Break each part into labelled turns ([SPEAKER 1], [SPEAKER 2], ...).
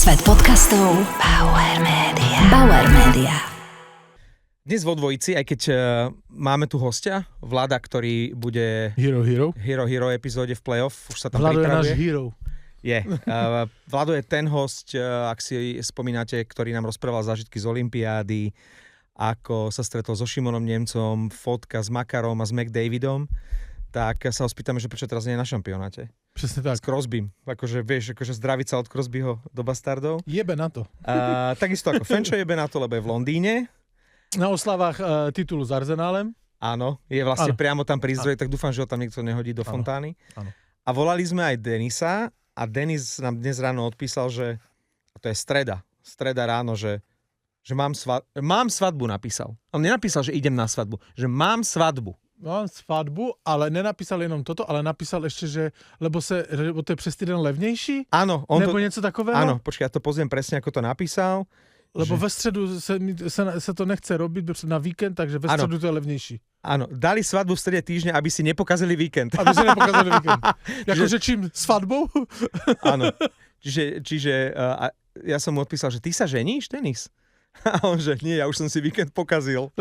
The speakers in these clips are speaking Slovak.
[SPEAKER 1] Svet podcastov Bauer Media. Bauer Media.
[SPEAKER 2] Dnes vo dvojici, aj keď máme tu hostia, Vlada, ktorý bude Hero epizóde v playoff, už sa tam
[SPEAKER 3] Vlado
[SPEAKER 2] pripravuje.
[SPEAKER 3] Je náš hero.
[SPEAKER 2] Je. Vlado je ten host, ak si spomínate, ktorý nám rozprával zážitky z olympiády, ako sa stretol so Šimonom Nemcom, fotka s Makarom a s McDavidom, tak sa ho spýtame, že prečo teraz nie je na šampionáte.
[SPEAKER 3] Presne tak.
[SPEAKER 2] S Crosbym. Akože vieš, akože zdraviť sa od Crosbyho do bastardov.
[SPEAKER 3] Jebe na to.
[SPEAKER 2] Takisto ako Fenčo jebe na to, lebo je v Londýne.
[SPEAKER 3] Na oslavách titulu s Arsenálem.
[SPEAKER 2] Áno, je vlastne priamo tam pri zdroji, tak dúfam, že ho tam niekto nehodí do fontány.
[SPEAKER 3] Áno.
[SPEAKER 2] A volali sme aj Denisa a Denis nám dnes ráno odpísal, že to je streda ráno, že mám svadbu napísal. On nenapísal, že idem na svadbu, že mám svadbu.
[SPEAKER 3] Mám svadbu, ale nenapísal jenom toto, ale napísal ešte, že lebo to je přes týden levnější?
[SPEAKER 2] Áno.
[SPEAKER 3] Nebo něco takového?
[SPEAKER 2] Áno, počkaj, ja to pozriem presne, ako to napísal.
[SPEAKER 3] Lebo ve středu se to nechce robiť na víkend, takže ve středu to je levnější.
[SPEAKER 2] Áno, dali svadbu v strede týždňa, aby si nepokazili víkend.
[SPEAKER 3] Aby si nepokazili víkend. Jakože čím? Svadbou?
[SPEAKER 2] Áno. Čiže ja som mu odpísal, že ty sa ženíš, Denis? A on, že nie, ja už som si víkend pokazil.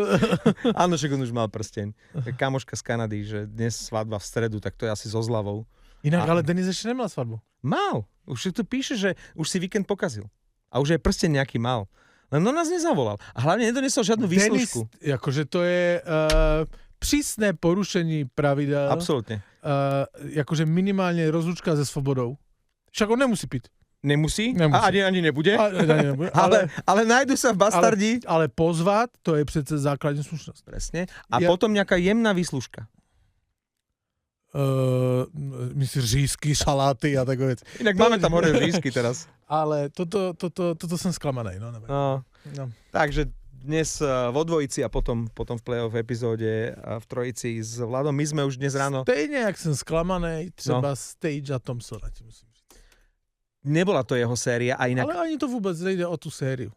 [SPEAKER 2] Áno, že on už mal prsteň. Kamoška z Kanady, že dnes svadba v stredu, tak to je asi so zľavou.
[SPEAKER 3] Inak, ale Denis ešte nemal svadbu.
[SPEAKER 2] Mal. Už tu píše, že už si víkend pokazil. A už aj prsteň nejaký mal. Len on nás nezavolal. A hlavne nedonesol žiadnu výslužku.
[SPEAKER 3] Denis, akože to je prísne porušení pravidel.
[SPEAKER 2] Absolútne.
[SPEAKER 3] Akože minimálne rozlúčka se svobodou. Však on nemusí piť.
[SPEAKER 2] Nemusí. A ani nebude. Ale nájdu sa v bastardi.
[SPEAKER 3] Ale pozvať, to je přece základní slušnosť.
[SPEAKER 2] Presne. A potom nejaká jemná výslužka.
[SPEAKER 3] Myslíš řízky, šaláty a takové veci.
[SPEAKER 2] Inak máme tam hore řízky teraz.
[SPEAKER 3] Ale toto som sklamanej. No.
[SPEAKER 2] Takže dnes vo dvojici a potom v playoff epizóde v trojici s Vladom. My sme už dnes ráno...
[SPEAKER 3] Stejne, jak som sklamanej, třeba Stage a Thompsona, ti musím říct.
[SPEAKER 2] Nebola to jeho séria a inak...
[SPEAKER 3] Ale ani to vôbec nejde o tú sériu.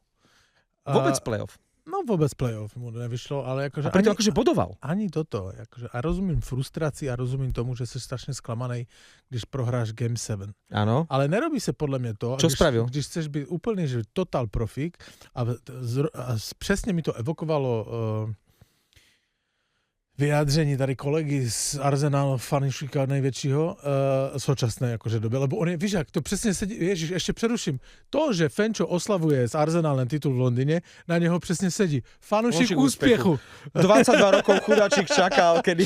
[SPEAKER 2] Vôbec playoff?
[SPEAKER 3] No vôbec playoff mu nevyšlo, ale akože...
[SPEAKER 2] A preto akože bodoval?
[SPEAKER 3] Ani toto. Akože, a rozumím frustrácii a rozumím tomu, že si strašne sklamanej, když prohráš Game 7.
[SPEAKER 2] Áno.
[SPEAKER 3] Ale nerobí sa podľa mňa to...
[SPEAKER 2] Čo spravil?
[SPEAKER 3] Když chceš byť úplne, že total profík a presne mi to evokovalo... vyjádření tady kolegy z Arsenálu, fanúšika najväčšieho současnej akože dobe, lebo on je, víš, ak to presne sedí, ježiš, ešte preruším, to, že Fenčo oslavuje s Arsenálem titul v Londýne, na neho presne sedí. Fanúšik úspechu.
[SPEAKER 2] 22 rokov chudáčik čakal, kedy...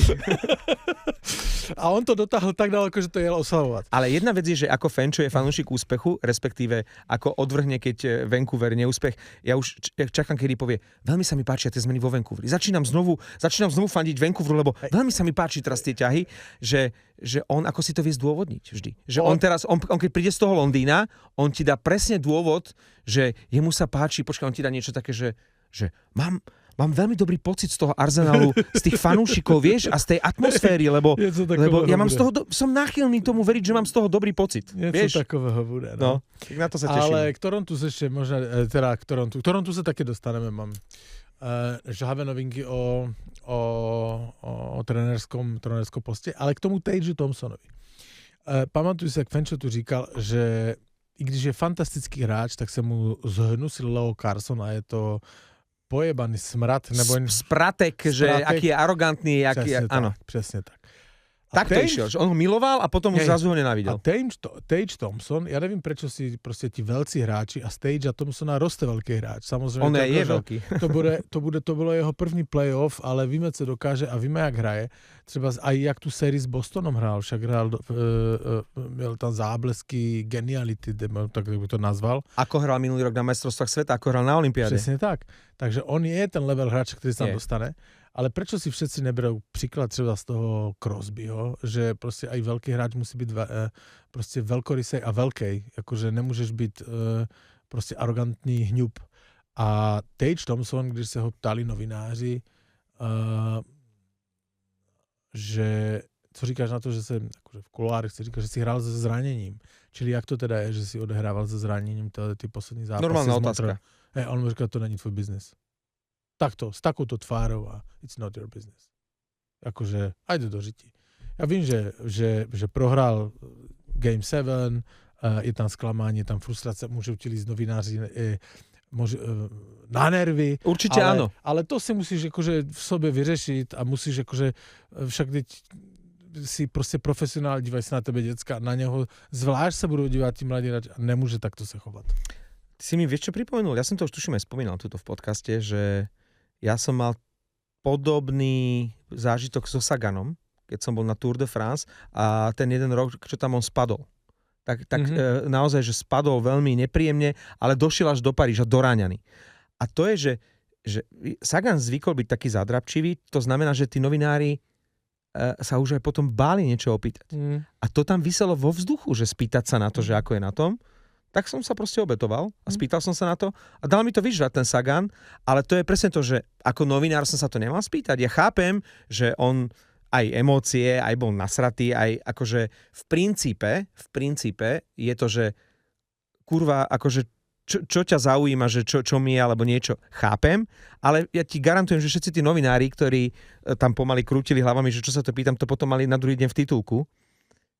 [SPEAKER 3] A on to dotáhl tak ďaleko, že to je oslavovať.
[SPEAKER 2] Ale jedna vec je, že ako Fenčo je fanúšik úspechu, respektíve ako odvrhne, keď Vancouver neúspech. Ja už čakám, kedy povie, veľmi sa mi páčia tie zmeny vo Vancouveri. Začínam znovu fandiť Vancouveru, lebo veľmi sa mi páči teraz tie ťahy, že on ako si to vie zdôvodniť vždy. Že on teraz, on keď príde z toho Londýna, on ti dá presne dôvod, že jemu sa páči, počkaj, on ti dá niečo také, že mám veľmi dobrý pocit z toho Arsenalu, z tých fanúšikov, vieš, a z tej atmosféry, lebo ja mám z toho, som náchylný tomu veriť, že mám z toho dobrý pocit. Vieš?
[SPEAKER 3] Takového bude.
[SPEAKER 2] No, na to sa teším.
[SPEAKER 3] Ale k Torontu sa ešte možno, k Torontu sa také dostaneme, mám žhavé novinky o trenérskom poste, ale k tomu Tageu Thompsonovi. Pamatuju si, jak Fenčo tu říkal, že i když je fantastický hráč, tak se mu zhnusil Leo Carson a je to pojebaný smrad.
[SPEAKER 2] Spratek, že aký je arogantný, áno.
[SPEAKER 3] Presne tak.
[SPEAKER 2] Tak to išiel, že on ho miloval a potom už zrazu ho nenávidel.
[SPEAKER 3] A Tage Thompson, ja neviem, prečo si proste ti veľcí hráči a Tage a Thompsona roste veľký hráč. Samozrejme,
[SPEAKER 2] on je veľký.
[SPEAKER 3] To bylo jeho první playoff, ale víme, co dokáže a víme, jak hraje. Třeba aj jak tu sérii s Bostonom hrál, však hrál, měl tam záblesky geniality, tak by to nazval.
[SPEAKER 2] Ako hral minulý rok na majstrovstvách sveta, ako hral na olympiáde.
[SPEAKER 3] Presne tak. Takže on je ten level hráča, ktorý sa dostane. Ale prečo si všetci neberú príklad třeba z toho Crosbyho, že proste aj veľký hráč musí byť proste veľkorysej a veľkej. Akože nemôžeš byť proste arrogantný hňup. A Tage Thompson, když sa ho ptali novináři, že co říkáš na to, že sa akože v kulárech si říkáš, že si hral se zranením. Čili jak to teda je, že si odehrával se zranením ty poslední zápasy?
[SPEAKER 2] Normálna otázka.
[SPEAKER 3] On mu říká, to není tvoj biznis. Takto, s takouto tvárou a it's not your business. Akože, ajde do žití. Ja vím, že prohral Game 7, je tam sklamání, je tam frustrace, můžou ti líst novináři na nervy.
[SPEAKER 2] Určite áno.
[SPEAKER 3] Ale to si musíš akože v sobe vyřešiť a musíš akože však teď si proste profesionál, dívaj sa na tebe decka, na neho zvlášť sa budú dívať tí mladí hráči a nemôže takto sa chovať.
[SPEAKER 2] Ty si mi vieš čo pripomenul? Ja som to už tuším aj spomínal tuto v podcaste, že ja som mal podobný zážitok so Saganom, keď som bol na Tour de France a ten jeden rok, čo tam on spadol. Tak naozaj, že spadol veľmi nepríjemne, ale došiel až do Paríža, doráňaný. A to je, že Sagan zvykol byť taký zadrapčivý, to znamená, že tí novinári sa už aj potom báli niečo opýtať. A to tam viselo vo vzduchu, že spýtať sa na to, že ako je na tom. Tak som sa proste obetoval a spýtal som sa na to a dal mi to vyžrať ten Sagan, ale to je presne to, že ako novinár som sa to nemal spýtať. Ja chápem, že on aj emócie, aj bol nasratý, aj akože v princípe je to, že kurva, akože čo ťa zaujíma, že čo mi je, alebo niečo, chápem, ale ja ti garantujem, že všetci tí novinári, ktorí tam pomaly krútili hlavami, že čo sa to pýtam, to potom mali na druhý deň v titulku.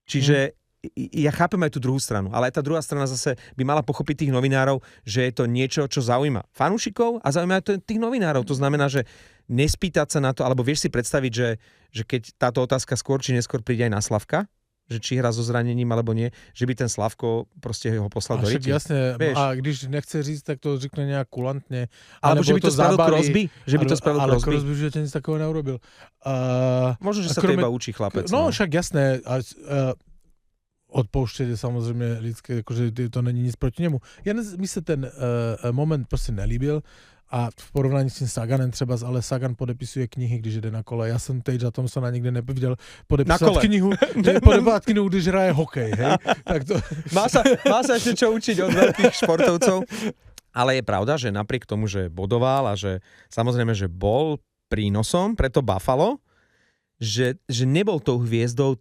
[SPEAKER 2] Čiže ja chápem aj tú druhú stranu, ale aj tá druhá strana zase by mala pochopiť tých novinárov, že je to niečo, čo zaujíma fanúšikov a zaujíma aj tých novinárov. To znamená, že nespýtať sa na to, alebo vieš si predstaviť, že keď táto otázka skôr či neskôr príde aj na Slavka, že či hrá so zranením alebo nie, že by ten Slavko proste ho poslal do ryti.
[SPEAKER 3] Jasne, a když nechce říct, tak to řekne nejak kulantne.
[SPEAKER 2] Alebo že by to spravil Crosby? Že by to spravil
[SPEAKER 3] ale
[SPEAKER 2] Crosby?
[SPEAKER 3] Crosby už nic takového neurobil.
[SPEAKER 2] Možno, že sa to iba učí chlapec.
[SPEAKER 3] No, však jasné. Odpouštět je samozřejmě lidské, jakože to není nic proti němu. Mi se ten moment prostě nelíbil a v porovnání s tím Saganem třeba, ale Sagan podepisuje knihy, když jde na kole. Já jsem Tage Thompsona nikdy neviděl podepisovat knihu, když hraje hokej, hej? Tak to...
[SPEAKER 2] Má sa ešte čo učiť od veľkých športovcov. Ale je pravda, že napriek tomu, že bodoval a že samozrejme, že bol prínosom pre to Buffalo, že nebol tou hviezdou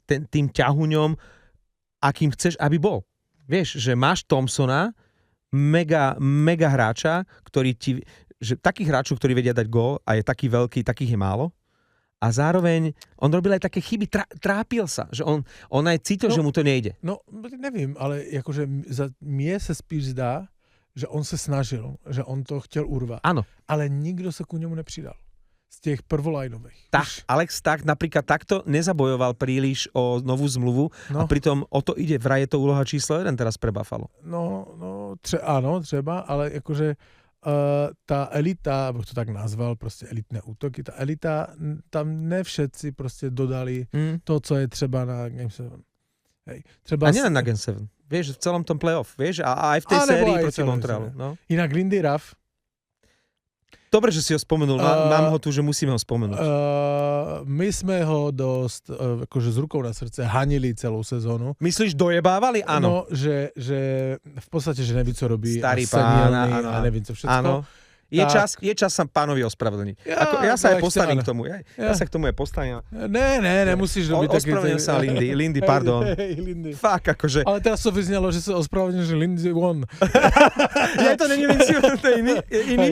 [SPEAKER 2] tým ťahuňom, akým chceš, aby bol. Vieš, že máš Thompsona, mega hráča, takých hráčov, ktorí vedia dať gól a je taký veľký, takých je málo. A zároveň on robil aj také chyby, trápil sa, že on aj cítil, že mu to nejde.
[SPEAKER 3] No, nevím, ale jakože mne sa spíš zdá, že on se snažil, že on to chtěl urvat.
[SPEAKER 2] Áno.
[SPEAKER 3] Ale nikdo se ku němu nepřidal. Z těch prvolajnových.
[SPEAKER 2] Alex tak napríklad takto nezabojoval príliš o novú zmluvu a pritom o to ide, vraj je to úloha číslo 1 teraz pre Buffalo.
[SPEAKER 3] Áno, třeba, ale jakože tá elita, abych to tak nazval, prostě elitné útoky, ta elita, tam ne všetci prostě dodali to, co je třeba na Game 7. Hej, třeba
[SPEAKER 2] a nie na Game 7. Vieš, v celom tom playoff, vieš, a aj v tej sérii proti Montrealu. No.
[SPEAKER 3] Inak Lindy Ruff.
[SPEAKER 2] Dobre, že si ho spomenul, mám ho tu, že musíme ho spomenúť.
[SPEAKER 3] My sme ho dosť, akože z rukou na srdce, hanili celú sezónu.
[SPEAKER 2] Myslíš, dojebávali? Áno.
[SPEAKER 3] No, že v podstate, že neví, co robí.
[SPEAKER 2] Starý pán,
[SPEAKER 3] a nevím, co všetko.
[SPEAKER 2] Áno. Je čas sa pánovi ospravedlniť. Ja sa aj postavím k tomu. Ja sa k tomu aj postavím.
[SPEAKER 3] Ne, nemusíš robiť taký...
[SPEAKER 2] Ospravedlňujem sa Lindy, pardon.
[SPEAKER 3] Lindy.
[SPEAKER 2] Fakt, akože...
[SPEAKER 3] Ale teraz to vyznalo, že sa ospravedlňujem, že Lindy won.
[SPEAKER 2] Ja to není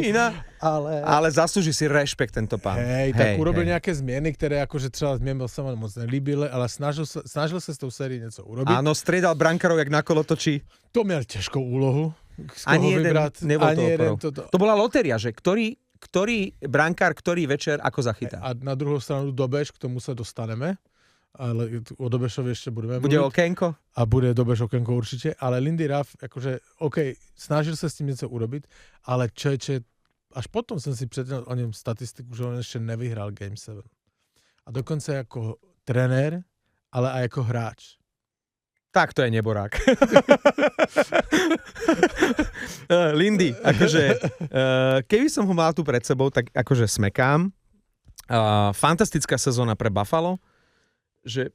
[SPEAKER 2] iná. Ale zaslúži si rešpekt tento pán.
[SPEAKER 3] Tak urobil nejaké zmieny, ktoré akože třeba zmien sa moc nelíbili, ale snažil sa s tou sérií niečo urobiť.
[SPEAKER 2] Áno, striedal brankarov, jak na kolotočí.
[SPEAKER 3] To měl ťažkou úlohu.
[SPEAKER 2] Ani jeden nebol to bola lotéria, že ktorý brankár, ktorý večer ako zachytá.
[SPEAKER 3] A na druhou stranu Dobeš, k tomu sa dostaneme, ale o Dobešovi ešte budeme
[SPEAKER 2] Bude
[SPEAKER 3] mluviť.
[SPEAKER 2] okénko?
[SPEAKER 3] A bude Dobeš okénko určite, ale Lindy Ruff, akože, snažil sa s tým niečo urobiť, ale až potom som si prečítal o ňom statistiku, že on ešte nevyhral Game 7. A dokonca ako trenér, ale aj ako hráč.
[SPEAKER 2] Tak to je neborák. Lindy, akože keby som ho mal tu pred sebou, tak akože smekám. Fantastická sezóna pre Buffalo, že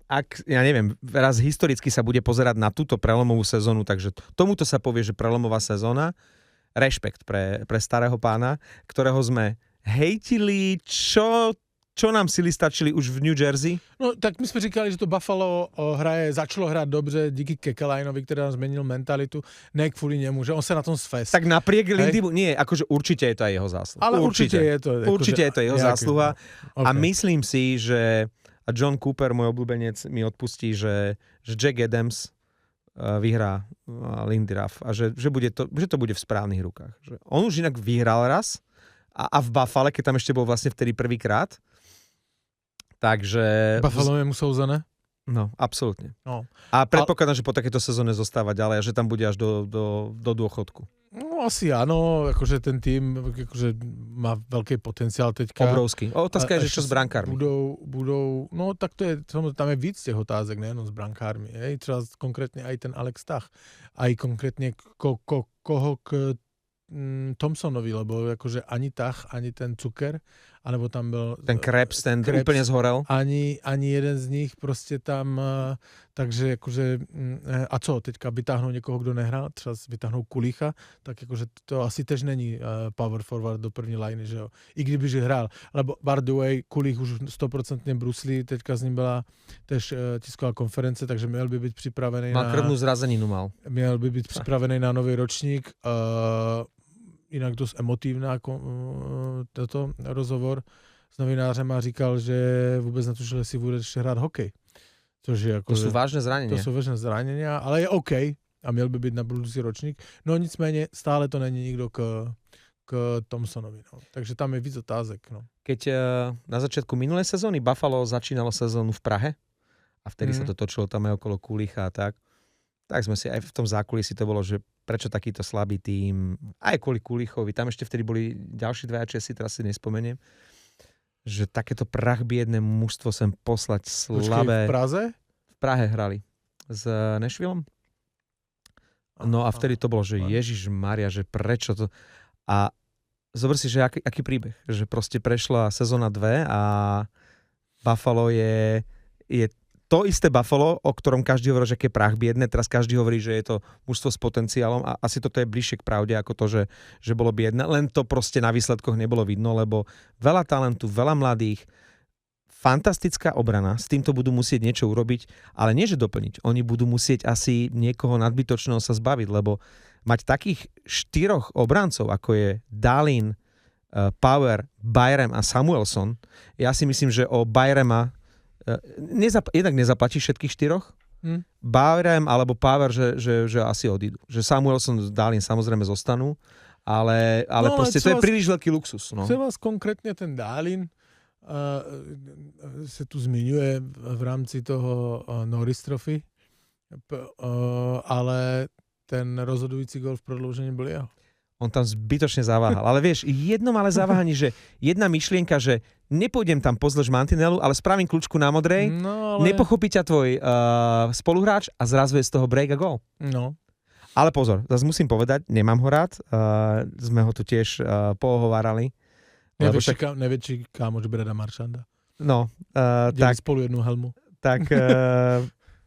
[SPEAKER 2] ak, ja neviem, raz historicky sa bude pozerať na túto prelomovú sezónu, takže tomuto sa povie, že prelomová sezóna. Rešpekt pre starého pána, ktorého sme hejtili, čo nám sily stačili už v New Jersey?
[SPEAKER 3] No, tak my sme říkali, že to Buffalo začalo hrať dobře díky Kekalajnovi, ktorý nám zmenil mentalitu, ne kvôli nemu, že on sa na tom sfest.
[SPEAKER 2] Tak napriek Lindymu, nie, akože určite je to aj jeho zásluha.
[SPEAKER 3] Ale určite je to.
[SPEAKER 2] Určite je to jeho zásluha.
[SPEAKER 3] Okay.
[SPEAKER 2] A myslím si, že John Cooper, môj obľúbenec, mi odpustí, že Jack Adams vyhrá Lindy Ruff a že to bude v správnych rukách. Že on už inak vyhral raz a v Buffale, keď tam ešte bol vlastne vtedy prvýkrát. Takže...
[SPEAKER 3] Buffalo je mu souzené?
[SPEAKER 2] No, absolútne.
[SPEAKER 3] No.
[SPEAKER 2] A predpokladám, že po takéto sezóne zostáva ďalej a že tam bude až do dôchodku.
[SPEAKER 3] No asi áno, akože ten tým akože má veľký potenciál teďka.
[SPEAKER 2] Obrovský. Otázka je, že čo s brankármi.
[SPEAKER 3] Budou, no tak to je, tam je víc těch otázek, nejenom s brankármi. Třeba konkrétně aj ten Alex Tach. Aj konkrétně koho k Thompsonovi, lebo akože ani Tach, ani ten Cuker, alebo tam byl...
[SPEAKER 2] Ten Krebs, ten úplne zhorel.
[SPEAKER 3] Ani jeden z nich prostě tam, takže akože, a co, teďka vytáhnou někoho, kdo nehrál, třeba vytáhnou Kulicha, tak akože to asi tež není power forward do první liny, že jo. I kdybyže hrál, lebo by the way, Kulich už 100% bruslí, teďka s ním byla tež tisková konference, takže měl by být připravený
[SPEAKER 2] Mal krvnú zrazeninu mal.
[SPEAKER 3] Měl by být připravený na nový ročník, jinak dost emotivná toto rozhovor s novinářem a říkal, že vůbec netušil, jestli bude ještě hrát hokej. Což je jako,
[SPEAKER 2] to sú vážne zranenia.
[SPEAKER 3] To sú vážne zranenia, ale je OK a měl by být na budoucí ročník. No nicméně stále to není nikdo k Thompsonovi. No. Takže tam je víc otázek. No.
[SPEAKER 2] Keď na začiatku minulej sezóny Buffalo začínalo sezónu v Prahe a vtedy sa to točilo tam aj okolo Kulicha a tak sme si aj v tom zákulisí to bolo, že prečo takýto slabý tím, aj kvôli Kulichovi, tam ešte vtedy boli ďalší dvaja Česi, teraz si nespomeniem, že takéto prachbiedné mužstvo sem poslať slabé...
[SPEAKER 3] Počkej, v Praze?
[SPEAKER 2] V Prahe hrali s Nashvillom. No a vtedy to bolo, že Ježišmaria, že prečo to... A zober si, že aký príbeh, že proste prešla sezóna 2 a Buffalo je to isté Buffalo, o ktorom každý hovorí, že je prach biedne, teraz každý hovorí, že je to mužstvo s potenciálom a asi toto je bližšie k pravde ako to, že bolo biedne. Len to proste na výsledkoch nebolo vidno, lebo veľa talentu, veľa mladých, fantastická obrana, s týmto budú musieť niečo urobiť, ale nie že doplniť. Oni budú musieť asi niekoho nadbytočného sa zbaviť, lebo mať takých 4 obrancov, ako je Dahlin, Power, Byram a Samuelson, ja si myslím, že o Byrama jednak nezaplatí všetkých 4. Byram alebo Power, že asi odídu. Že Samuelson, Dahlin samozrejme zostanú, ale proste to je príliš veľký luxus. No.
[SPEAKER 3] Co vás konkrétne ten Dahlin se tu zmiňuje v rámci toho Norris Trophy, ale ten rozhodující gól v prodloužení byl jeho.
[SPEAKER 2] On tam zbytočne zaváhal. Ale vieš, jedno malé zaváhanie, že jedna myšlienka, že nepôjdem tam pozdĺž mantinelu, ale spravím kľúčku na modrej, nepochopí ťa tvoj spoluhráč a zrazu je z toho break a gól.
[SPEAKER 3] No.
[SPEAKER 2] Ale pozor, zase musím povedať, nemám ho rád, sme ho tu tiež pohovárali.
[SPEAKER 3] Neväčší kámoč Breda Marchanda.
[SPEAKER 2] No,
[SPEAKER 3] tak spolu jednu helmu.
[SPEAKER 2] Tak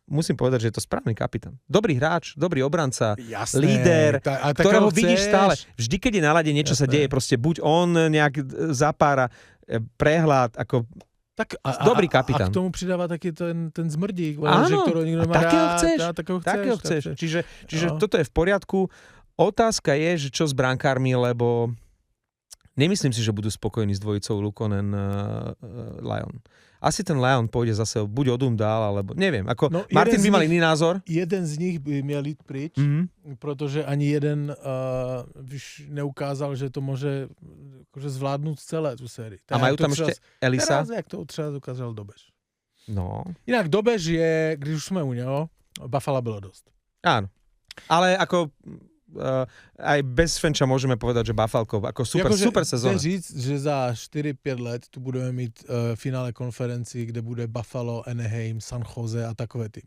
[SPEAKER 2] musím povedať, že je to správny kapitán. Dobrý hráč, dobrý obranca,
[SPEAKER 3] jasné,
[SPEAKER 2] líder, ktorého vidíš stále. Vždy, keď je na lade, niečo sa deje, proste buď on nejak zapára, prehľad, ako dobrý kapitán.
[SPEAKER 3] A k tomu pridáva taký ten zmrdík,
[SPEAKER 2] že
[SPEAKER 3] ktorého nikto má rád.
[SPEAKER 2] Takého chceš. Čiže toto je v poriadku. Otázka je, že čo s brankármi, lebo nemyslím si, že budú spokojní s dvojicou Lukonen Lyon. Asi ten Lyon pôjde zase buď odum dál, alebo neviem. Ako Martin by mal iný názor.
[SPEAKER 3] Jeden z nich by měl jít pryč, protože ani jeden neukázal, že to môže akože zvládnuť celé tú sérii.
[SPEAKER 2] A majú tam ešte Elisa?
[SPEAKER 3] Teraz, jak to třeba ukázal Dobež.
[SPEAKER 2] No.
[SPEAKER 3] Inak Dobež je, když už sme u neho, Buffalo bylo dosť.
[SPEAKER 2] Áno. Ale ako aj bez Fenča môžeme povedať, že Buffalko ako super sezóna.
[SPEAKER 3] Chci říct, že za 4-5 let tu budeme mít finále konferencií, kde bude Buffalo, Anaheim, San Jose a takové týmy.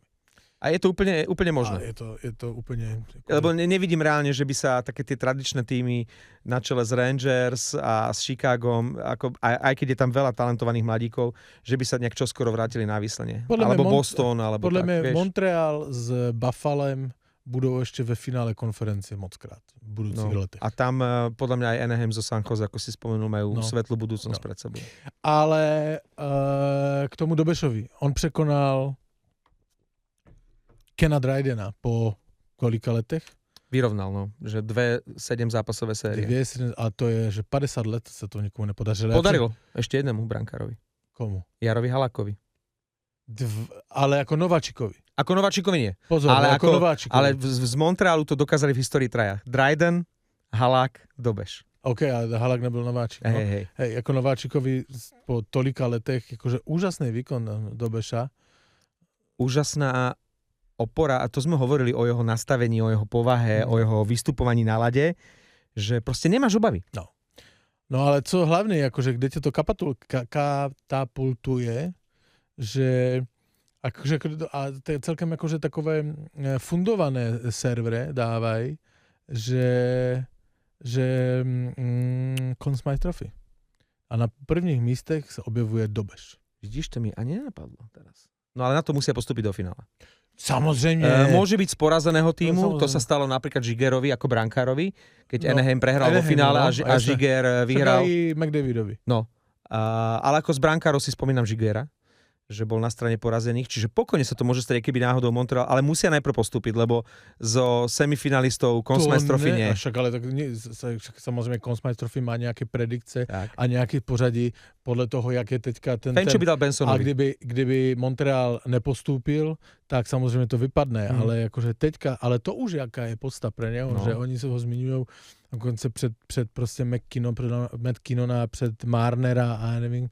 [SPEAKER 2] A je to úplne možné.
[SPEAKER 3] Je to úplne...
[SPEAKER 2] Lebo nevidím reálne, že by sa také tie tradičné týmy na čele s Rangers a s Chicagom, aj keď je tam veľa talentovaných mladíkov, že by sa nejak čoskoro vrátili na výslenie. Alebo Boston, alebo
[SPEAKER 3] podľa
[SPEAKER 2] tak,
[SPEAKER 3] mňa
[SPEAKER 2] vieš.
[SPEAKER 3] Montreal s Buffalem budú ešte ve finále konferencie mockrát v budúcich letech.
[SPEAKER 2] A tam podľa mňa aj Anaheim zo San Jose, ako si spomenul, majú svetlú budúcnosť pred sebou.
[SPEAKER 3] Ale k tomu Dobešovi. On překonal Kena Drydena po kolika letech?
[SPEAKER 2] Vyrovnal, no. Že 2-7 zápasové série.
[SPEAKER 3] A to je, že 50 let sa to nikomu nepodařilo.
[SPEAKER 2] Podarilo. Ešte jednému brankárovi.
[SPEAKER 3] Komu?
[SPEAKER 2] Jarovi Halakovi.
[SPEAKER 3] Ale ako Nováčikovi.
[SPEAKER 2] Ako Nováčikovi nie.
[SPEAKER 3] Pozor,
[SPEAKER 2] ale
[SPEAKER 3] ako Nováčikovi.
[SPEAKER 2] Ale z Montrealu to dokázali v histórii traja. Dryden, Halák, Dobeš.
[SPEAKER 3] OK, ale Halák nebyl Nováčik. No? Hej, ako Nováčikovi po tolika letech, akože úžasný výkon Dobeša.
[SPEAKER 2] Úžasná opora, a to sme hovorili o jeho nastavení, o jeho povahe, o jeho vystupovaní na lade, že proste nemáš obavy.
[SPEAKER 3] No ale co hlavne, akože kde ťa to katapultuje, že akože, a celkem akože takové fundované servere dávaj, že Conn Smythe Trophy. A na prvních místech sa objevuje Dobeš.
[SPEAKER 2] Vidíš, to mi ani nenapadlo teraz. No ale na to musia postúpiť do finále.
[SPEAKER 3] Samozrejme.
[SPEAKER 2] Môže byť z porazeného týmu, to sa stalo napríklad Žigerovi ako brankárovi, keď Anaheim prehral vo finále a Žiger vyhral.
[SPEAKER 3] Však aj McDavidovi.
[SPEAKER 2] No, ale ako z brankárov si spomínam Žigera, že bol na strane porazených, čiže pokojne sa to môže stať, keby náhodou Montreal, ale musia najprv postúpiť, lebo zo semifinalistov Conn Smythe Trophy nie.
[SPEAKER 3] Však ale tak samozrejme Conn Smythe Trophy má nejaké predikce a nejaké pořadí podľa toho, jak je teďka ten...
[SPEAKER 2] Fenčo by dal Bensonovi.
[SPEAKER 3] A kdyby Montreal nepostúpil, tak samozrejme to vypadne, ale akože teďka, ale to už jaká je podsta pre neho, že oni sa ho zmiňujú dokonce před prostě McKinnona, před Marnera a nevím,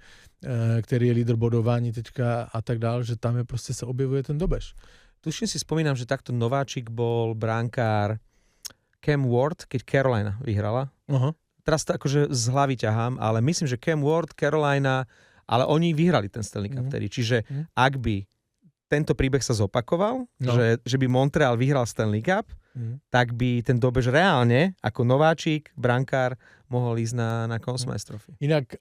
[SPEAKER 3] který je lídr bodování teďka a tak dál, že tam je prostě se objevuje ten Dobeš.
[SPEAKER 2] Tuším si spomínam, že takto nováčik bol brankár Cam Ward, keď Carolina vyhrala. Teraz to akože z hlavy ťahám, ale myslím, že Cam Ward, Carolina, ale oni vyhrali ten Stanley Cup vtedy. Čiže ak by tento príbeh sa zopakoval, že by Montreal vyhral Stanley Cup, tak by ten Dobeš reálne, ako nováčik, brankár, mohol ísť na Conn Smythe Trophy.
[SPEAKER 3] Inak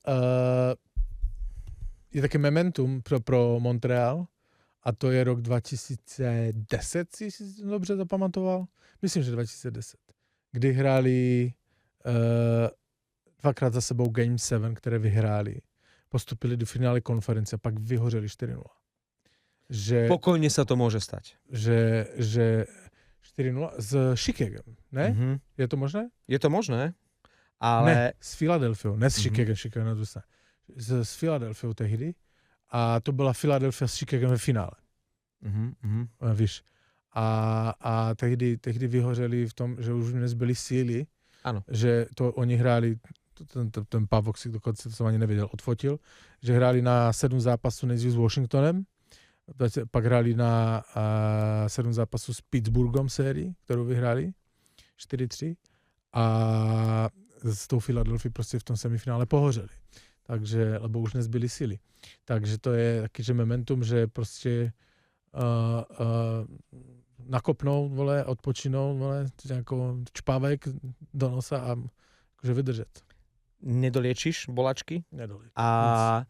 [SPEAKER 3] je také momentum pro Montreal a to je rok 2010, si dobře zapamatoval? Myslím, že 2010. Kdy hráli dvakrát za sebou Game 7, které vyhráli. Postupili do finále konference, pak vyhořeli 4-0.
[SPEAKER 2] Pokojne sa to môže stať.
[SPEAKER 3] Že 4-0 s Chicagem, ne? Je to možné?
[SPEAKER 2] Je to možné, ale...
[SPEAKER 3] Ne, s Philadelphiou, ne s Chicagem, Chicago na druhou stranu. S Philadelphiou tehdy a to byla Philadelphia s Chicagem ve finále. Víš. A tehdy vyhořeli v tom, že už nezbyly síly,
[SPEAKER 2] ano. Že
[SPEAKER 3] to oni hráli, ten Pavok si dokonce, to som ani nevedel, odfotil, že hráli na 7 zápasů nejdřív s Washingtonem, pak hráli na 7 zápasů s Pittsburghom sérii, kterou vyhráli 4-3 a s tou Philadelphia prostě v tom semifinále pohořeli. Takže, lebo už nezbyly síly. Takže to je taky, že momentum, že prostě nakopnout, vole, odpočinout, vole, jako čpávek do nosa a akože vydržet.
[SPEAKER 2] Nedoliečiš bolačky?
[SPEAKER 3] Nedoliečiš.
[SPEAKER 2] A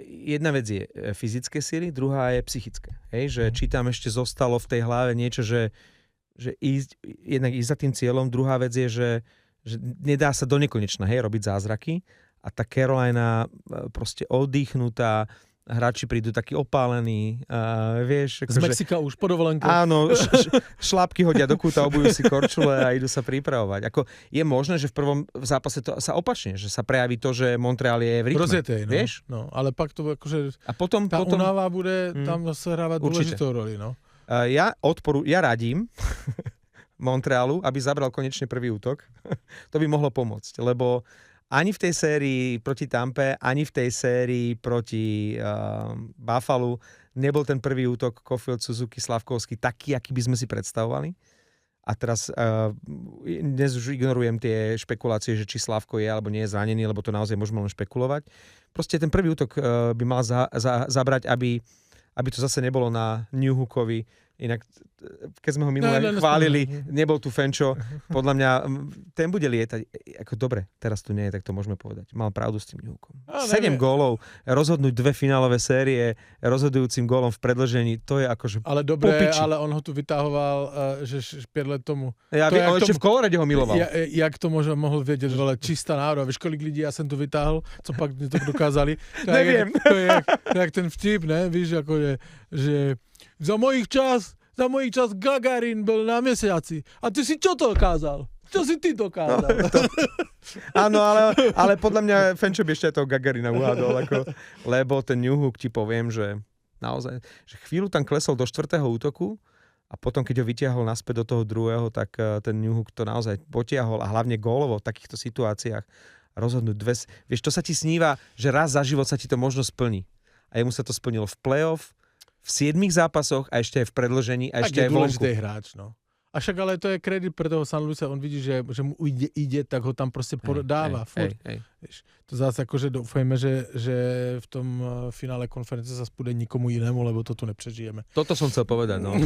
[SPEAKER 2] jedna vec je fyzické síly, druhá je psychické. Hej, že či tam ešte zostalo v tej hlave niečo, že jednak ísť za tým cieľom, druhá vec je, že nedá sa do nekonečna, hej, robiť zázraky a tá Carolina proste oddychnutá, hráči prídu takí opálení, vieš.
[SPEAKER 3] Z Mexika už po dovolenke.
[SPEAKER 2] Áno, šlápky hodia do kúta, obujú si korčule a idú sa pripravovať. Ako je možné, že v prvom zápase to sa opačne, že sa prejaví to, že Montreal je v rytme.
[SPEAKER 3] Rozjetej, no.
[SPEAKER 2] Vieš?
[SPEAKER 3] No, ale pak to akože...
[SPEAKER 2] A potom
[SPEAKER 3] únava bude tam sa hrávať dôležitou roli, no.
[SPEAKER 2] Ja radím Montrealu, aby zabral konečne prvý útok. To by mohlo pomôcť, lebo ani v tej sérii proti Tampe, ani v tej sérii proti Buffalo nebol ten prvý útok Caufield, Suzuki, Slavkovský taký, aký by sme si predstavovali. A teraz dnes už ignorujem tie špekulácie, že či Slavko je alebo nie je zranený, lebo to naozaj môžeme len špekulovať. Proste ten prvý útok by mal zabrať, aby to zase nebolo na Newhookovi. Inak, keď sme ho minulé chválili, nebol tu Fenčo. Podľa mňa, ten bude lietať. Ako dobre, teraz tu nie je, tak to môžeme povedať. Mal pravdu s tým Newhookom. 7 gólov, rozhodnúť 2 finálové série, rozhodujúcim gólom v predĺžení, to je akože
[SPEAKER 3] ale dobre,
[SPEAKER 2] popiči.
[SPEAKER 3] Ale on ho tu vytahoval, že 5 let tomu.
[SPEAKER 2] Ja viem, on ešte v Kolorade ho miloval.
[SPEAKER 3] Jak to mohol vedieť, vole, čistá národa. Vieš, kolik lidí ja som tu vytáhol, co pak mi to dokázali.
[SPEAKER 2] Neviem.
[SPEAKER 3] To je jak ten vtip, ne? Víš, ako je, že za mojich čas Gagarin byl na mesiaci. A ty si čo to dokázal? Čo si ty dokázal?
[SPEAKER 2] Áno, ale podľa mňa Fenčo by ešte toho Gagarina uhádol. Lebo ten Newhook, ti poviem, že Naozaj, že chvíľu tam klesol do 4. útoku a potom, keď ho vytiahol naspäť do toho druhého, tak ten Newhook to naozaj potiahol a hlavne gólovo v takýchto situáciách rozhodnúť vieš, to sa ti sníva, že raz za život sa ti to možno splní. A jemu sa to splnilo v play-off, v 7 zápasoch a ešte aj v predĺžení a ešte aj vonku.
[SPEAKER 3] Tak je dôležitý hráč, no. A však ale to je kredit pre toho San Luisa, on vidí, že mu ide, tak ho tam proste dáva. Vieš, to zase akože doufajme, že v tom finále konferencie sa spúde nikomu inému, lebo to tu nepřežijeme.
[SPEAKER 2] Toto som chcel povedať, no.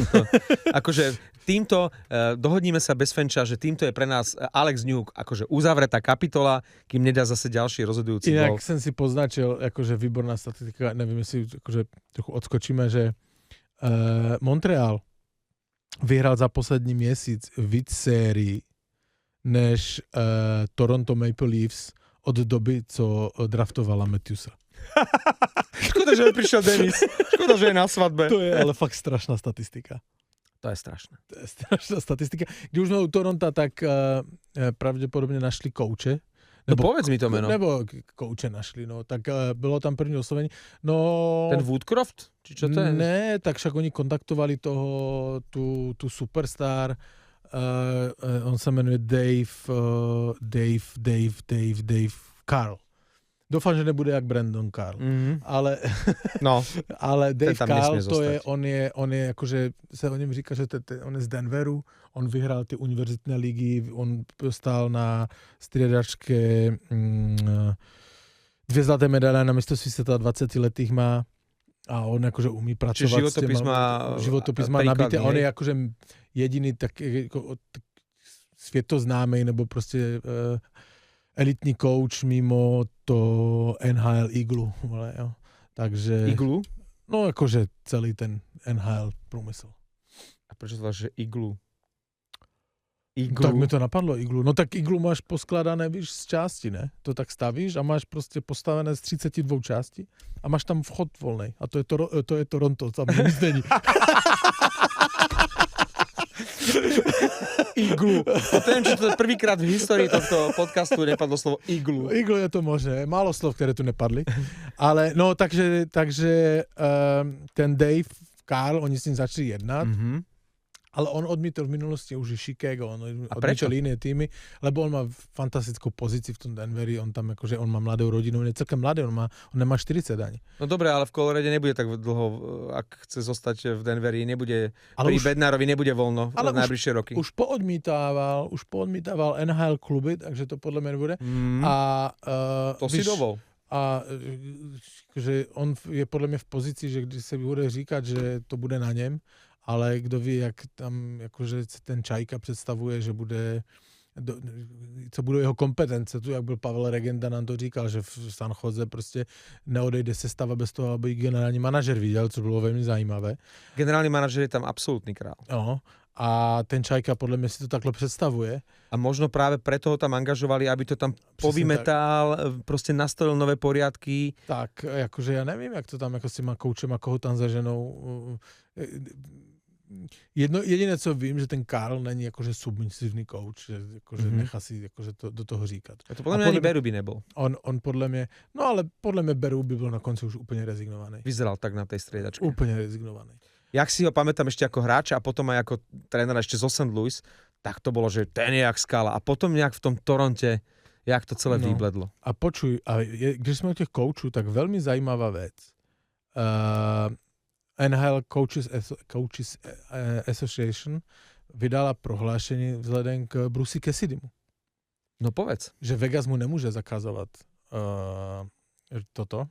[SPEAKER 2] Akože týmto, dohodníme sa bez Fenča, že týmto je pre nás Alex Newhook akože uzavretá kapitola, kým nedá zase ďalší rozhodujúci gól.
[SPEAKER 3] Inak som si poznačil, akože výborná statistika, neviem, jestli akože trochu odskočíme, že Montreal vyhral za poslední měsíc víc sérií než Toronto Maple Leafs od doby, co draftovala Matthewsa.
[SPEAKER 2] Škoda, že neprišiel Denis. Škoda, že je na svadbe.
[SPEAKER 3] To je ale fakt strašná statistika.
[SPEAKER 2] To je strašné.
[SPEAKER 3] To je strašná statistika. Když už sme u Toronta, tak pravdepodobne našli kouče.
[SPEAKER 2] No povedz mi to meno.
[SPEAKER 3] Nebo kouče našli, no. Tak bylo tam první oslovení. No,
[SPEAKER 2] ten Woodcroft? Či čo to je?
[SPEAKER 3] Ne, tak však oni kontaktovali tu superstar. On sa menuje Dave Carl. Doufám, že nebude jak Brandon Carl.
[SPEAKER 2] Mm-hmm.
[SPEAKER 3] Ale Dave Carl, on je akože, sa o něm říká, že on je z Denveru, on vyhrál ty univerzitné ligy, on stál na striedačke 2 zlaté medaile na mistrovství sveta 20-letých má a on akože umí pracovať.
[SPEAKER 2] Čiže životopis má
[SPEAKER 3] nabité. On je akože jediný tak světoznámej nebo prostě elitní coach mimo to NHL Iglu. Jo. Takže,
[SPEAKER 2] Iglu?
[SPEAKER 3] No akože celý ten NHL průmysl.
[SPEAKER 2] A prečo to že Iglu?
[SPEAKER 3] Tak mi to napadlo, Iglu. No tak Iglu máš poskladané, víš, z části, ne? To tak stavíš a máš prostě postavené z 32 částí a máš tam vchod volnej. A to je Toronto, tam nic není.
[SPEAKER 2] Iglu. A to neviem, či to je prvýkrát v histórii tohto podcastu nepadlo slovo Iglu.
[SPEAKER 3] Iglu je to možné. Málo slov, ktoré tu nepadli. Ale no, takže ten Dave Carl, oni s ním začali jednať. Mm-hmm. Ale on odmítol v minulosti už Chicago, on odmítol iné týmy, lebo on má fantastickú pozíciu v tom Denveri, on tam akože, on má mladú rodinu, on je celkem mladý, on nemá 40 ani.
[SPEAKER 2] No dobre, ale v Colorade nebude tak dlho, ak chce zostať v Denveri, nebude, ale pri Bednárovi nebude voľno v najbližšie roky.
[SPEAKER 3] Už poodmítával NHL kluby, takže to podľa mňa nebude.
[SPEAKER 2] To si dovol.
[SPEAKER 3] A že on je podľa mňa v pozícii, že když sa bude říkať, že to bude na něm, ale kdo ví, jak tam jakože ten Čajka představuje, že bude, co budou jeho kompetence. Tu, jak byl Pavel Regenda, nám to říkal, že v San Jose prostě neodejde sestava bez toho, aby generální manažer viděl, co bylo velmi zajímavé.
[SPEAKER 2] Generální manažer je tam absolútny král.
[SPEAKER 3] No, a ten Čajka podľa mňa si to takhle představuje.
[SPEAKER 2] A možno práve preto ho tam angažovali, aby to tam povymetal, proste nastavil nové poriadky.
[SPEAKER 3] Tak, akože ja nevím, jak to tam ako s těma koučema, koho tam zaženou. Jediné, co vím, že ten Karl není akože submisívny coach, že akože nechá si akože to, do toho říkať.
[SPEAKER 2] A to podľa mňa ani Beru by nebol.
[SPEAKER 3] On podľa mňa, no ale podľa mňa Beru by bol na konci už úplne rezignovaný.
[SPEAKER 2] Vyzeral tak na tej striedačke.
[SPEAKER 3] Úplne rezignovaný.
[SPEAKER 2] Jak si ho pamätám ešte ako hráča a potom aj ako trénera ešte zo St. Louis, tak to bolo, že ten je jak skala. A potom nejak v tom Toronte, jak to celé vybledlo.
[SPEAKER 3] A počuj, když sme o těch koučů, tak veľmi zajímavá vec. NHL Coaches Association vydala prohlášení vzhledem k Brucey Cassidymu.
[SPEAKER 2] No povedz.
[SPEAKER 3] Že Vegas mu nemôže zakazovať toto.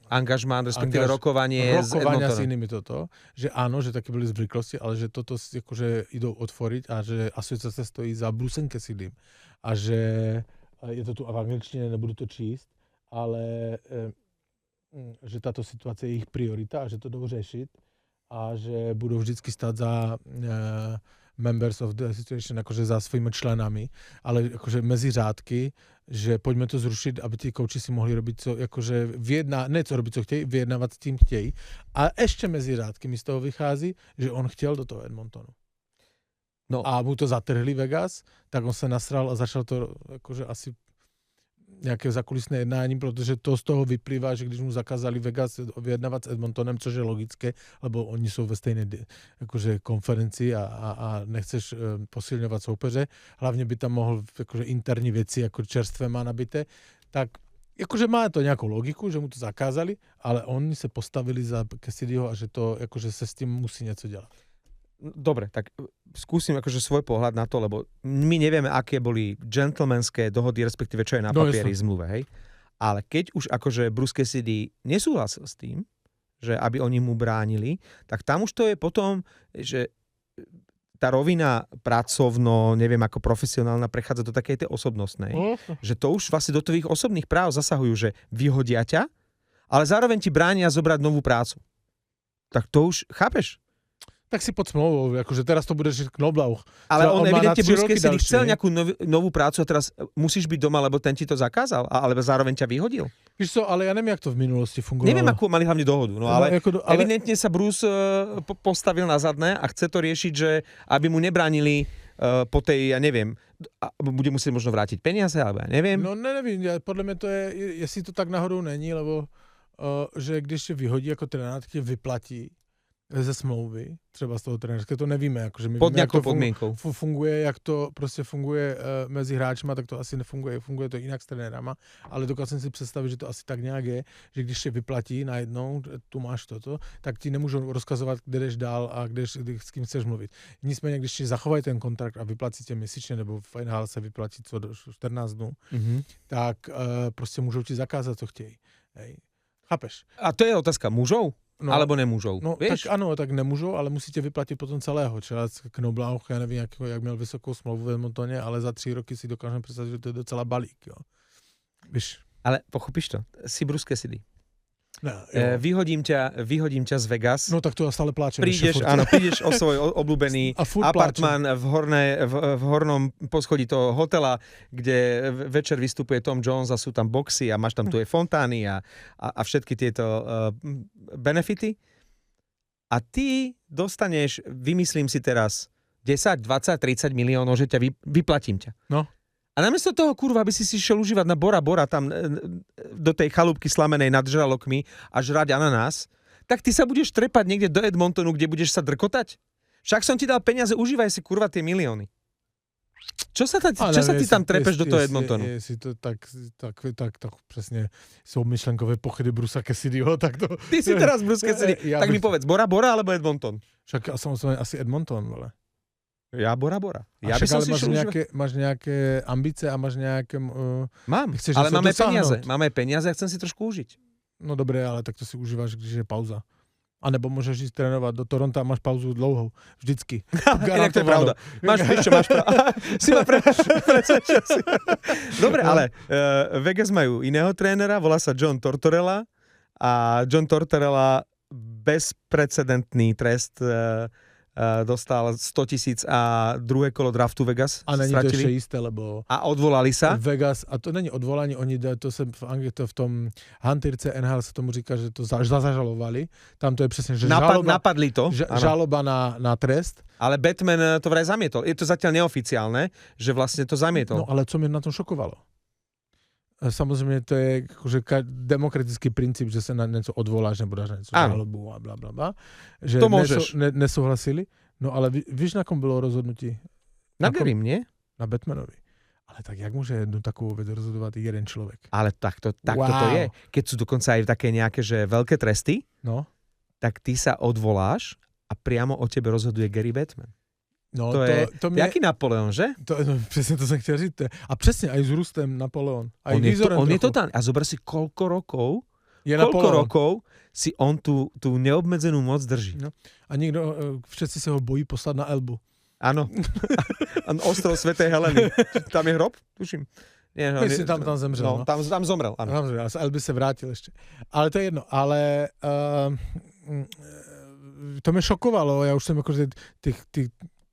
[SPEAKER 2] Angažmán, respektíve rokovania
[SPEAKER 3] s inými toto. Že áno, že také byli zvryklosti, ale že toto akože idú otvoriť a že asociácia stojí za Brucem Cassidym. A že je to tu v angličtine, nebudu to číst, ale že táto situácia je ich priorita a že to jdou řešiť a že budú vždycky stať za members of the situation, akože za svými členami, ale akože mezi řádky, že poďme to zrušiť, aby tí kouči si mohli robiť, co, akože robiť, co chtějí, vyjednávat s tím chtějí. A ešte mezi řádky mi z toho vychází, že on chtěl do toho Edmontonu. No. A mu to zatrhli Vegas, tak on sa nasral a začal to akože asi nějaké zakulisné jednání, protože to z toho vyplývá, že když mu zakázali Vegas vyjednávat s Edmontonem, což je logické, lebo oni jsou ve stejné jakože konferenci a nechceš posilňovat soupeře, hlavně by tam mohl jakože interní věci, jako čerstvé má nabité, tak jakože má to nějakou logiku, že mu to zakázali, ale oni se postavili za Cassidyho a že to, jakože se s tím musí něco dělat.
[SPEAKER 2] Dobre, tak skúsim akože svoj pohľad na to, lebo my nevieme, aké boli gentlemanské dohody, respektíve čo je na papieri zmluve, hej. Ale keď už akože Bruce Cassidy nesúhlasil s tým, že aby oni mu bránili, tak tam už to je potom, že tá rovina pracovno, neviem ako profesionálna, prechádza do takej tej osobnostnej. Že to už vlastne do tvojich osobných práv zasahujú, že vyhodia ťa, ale zároveň ti bránia zobrať novú prácu. Tak to už, chápeš?
[SPEAKER 3] Tak si pod smlouvou, akože teraz to bude řešit Knoblauch.
[SPEAKER 2] Ale on evidentne Bruce Cassidy chcel nejakú novú prácu a teraz musíš byť doma, lebo ten ti to zakázal, alebo zároveň ťa vyhodil.
[SPEAKER 3] Víš co, ale ja neviem, jak to v minulosti fungovalo.
[SPEAKER 2] Neviem, akú mali hlavne dohodu, no ale evidentne sa Bruce postavil na zadné a chce to riešiť, že aby mu nebránili po tej, ja neviem, bude musieť možno vrátiť peniaze, alebo ja neviem.
[SPEAKER 3] No nevím, podľa mňa to je, jestli to tak náhodou není, lebo že když tě vyhodí jako trenér, tě vyplatí ze smlouvy, třeba z toho trenérské, to nevíme, jakože my
[SPEAKER 2] pod
[SPEAKER 3] víme, jak to
[SPEAKER 2] funguje,
[SPEAKER 3] jak to prostě funguje mezi hráčima, tak to asi nefunguje, funguje to jinak s trenérama, ale dokázal jsem si představit, že to asi tak nějak je, že když tě vyplatí najednou, tu máš toto, tak ti nemůžou rozkazovat, kde jdeš dál a s kým chceš mluvit. Nicméně, když ti zachovají ten kontrakt a vyplatí tě měsíčně, nebo v NHL se vyplatí co do 14 dnů, tak prostě můžou ti zakázat, co chtějí. Hej. Chápeš?
[SPEAKER 2] A to je otázka mužov? No, alebo nemůžou.
[SPEAKER 3] No, vieš? Tak ano, tak nemůžou, ale musíte vyplatit potom celého. Třeba Knoblauch, já nevím, jak měl vysokou smlouvu v Edmontoně, ale za 3 roky si dokážem představit, že to je docela balík. Jo. Víš?
[SPEAKER 2] Ale pochopíš to? Si Bruce Cassidy.
[SPEAKER 3] No,
[SPEAKER 2] vyhodím ťa z Vegas.
[SPEAKER 3] No tak to ja stále pláčem.
[SPEAKER 2] Prídeš o svoj obľúbený apartmán v hornom poschodí toho hotela, kde večer vystupuje Tom Jones a sú tam boxy a máš tam tu aj fontány a všetky tieto benefity. A ty dostaneš, vymyslím si teraz, 10, 20, 30 miliónov, že ťa vyplatím ťa.
[SPEAKER 3] No.
[SPEAKER 2] A namiesto toho, kurva, aby si šiel užívať na Bora tam do tej chalúbky slamenej nad žralokmi a žrať ananás, tak ty sa budeš trepať niekde do Edmontonu, kde budeš sa drkotať? Však som ti dal peniaze, užívaj si, kurva, tie milióny. Čo sa ty tam trepeš do toho Edmontonu?
[SPEAKER 3] Jestli to tak presne sú myšlenkové pochyby Brusa Cassidyho, tak to...
[SPEAKER 2] Ty si teraz Bruce Cassidy. Tak mi povedz, Bora alebo Edmonton?
[SPEAKER 3] Však samozrejme asi Edmonton, vole.
[SPEAKER 2] Ja Bora. Ja
[SPEAKER 3] by som si máš nejaké ambice a máš nejaké...
[SPEAKER 2] Mám, ale máme peniaze a chcem si trošku užiť.
[SPEAKER 3] No dobre, ale tak to si užívaš, když je pauza. A nebo môžeš ísť trénovať do Toronta a máš pauzu dlouhou. Vždycky.
[SPEAKER 2] Inak to je pravda. Máš pravda. Si ma presvedčil si. Dobre, ale Vegas majú iného trénera, volá sa John Tortorella a John Tortorella bezprecedentný trest dostal 100,000 a druhé kolo draftu Vegas.
[SPEAKER 3] A není stratili. To ešte isté, lebo...
[SPEAKER 2] A odvolali sa?
[SPEAKER 3] Vegas, a to není odvolanie, oni to sa v Anglii, to v tom Hunterce NHL sa tomu říká, že to zažalovali. Tam to je presne, že
[SPEAKER 2] napadli to.
[SPEAKER 3] Žaloba na trest.
[SPEAKER 2] Ale Batman to vraj zamietol. Je to zatiaľ neoficiálne, že vlastne to zamietol.
[SPEAKER 3] No ale co mi na tom šokovalo? Samozřejmě to je akože demokratický princíp, že sa na něco odvoláš nebo dáš něco žalobu a blablabla. Že
[SPEAKER 2] to môžeš.
[SPEAKER 3] Nesouhlasili. No ale víš, na kom bylo rozhodnutí?
[SPEAKER 2] Na Gerim, nie?
[SPEAKER 3] Na Batmanovi. Ale tak jak môže jednu takovou vec rozhodovať jeden človek?
[SPEAKER 2] Ale takto to je. Keď sú dokonca aj také nejaké že veľké tresty, tak ty sa odvoláš a priamo o tebe rozhoduje Gary Batman.
[SPEAKER 3] No,
[SPEAKER 2] to je jaký Napoleon, že?
[SPEAKER 3] Přesně to jsem chtěl říct. A přesně, aj s Rustem Napoleon.
[SPEAKER 2] On je totálny. A zober si, koľko rokov si on tú neobmedzenú moc drží. No.
[SPEAKER 3] A všetci sa ho bojí poslať na Elbu.
[SPEAKER 2] Áno. Ostrov Svätej Heleny. Tam je hrob? Tuším. Nie,
[SPEAKER 3] tam zemřel.
[SPEAKER 2] No, tam zomrel, áno.
[SPEAKER 3] Tam zomrel, z Elby se vrátil ešte. Ale to je jedno. Ale to mě šokovalo. Ja už som akože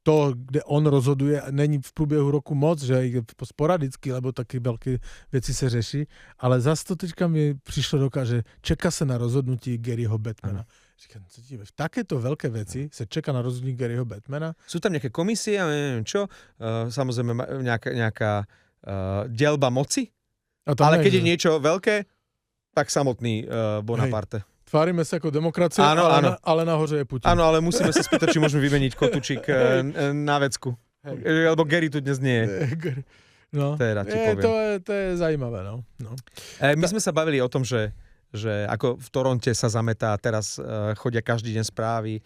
[SPEAKER 3] to, kde on rozhoduje, není v průběhu roku moc, že je sporadicky, lebo taky veľké věci se řeší, ale zase to teďka mi přišlo že čeká se na rozhodnutí Garyho Batmana. Říkám, co ti v takéto veľké veci se čeká na rozhodnutí Garyho Batmana?
[SPEAKER 2] Sú tam nejaké komisie, neviem čo, samozrejme nejaká delba moci, Ale keď je niečo veľké, tak samotný Bonaparte.
[SPEAKER 3] Tvárime sa ako demokracia, ale nahoře je Putin.
[SPEAKER 2] Áno, ale musíme sa spýtať, či môžeme vymeniť kotúčik na vecku. Lebo Gary tu dnes nie je.
[SPEAKER 3] No. To je zajímavé. No.
[SPEAKER 2] My sme sa bavili o tom, že ako v Toronte sa zametá, teraz chodia každý deň správy,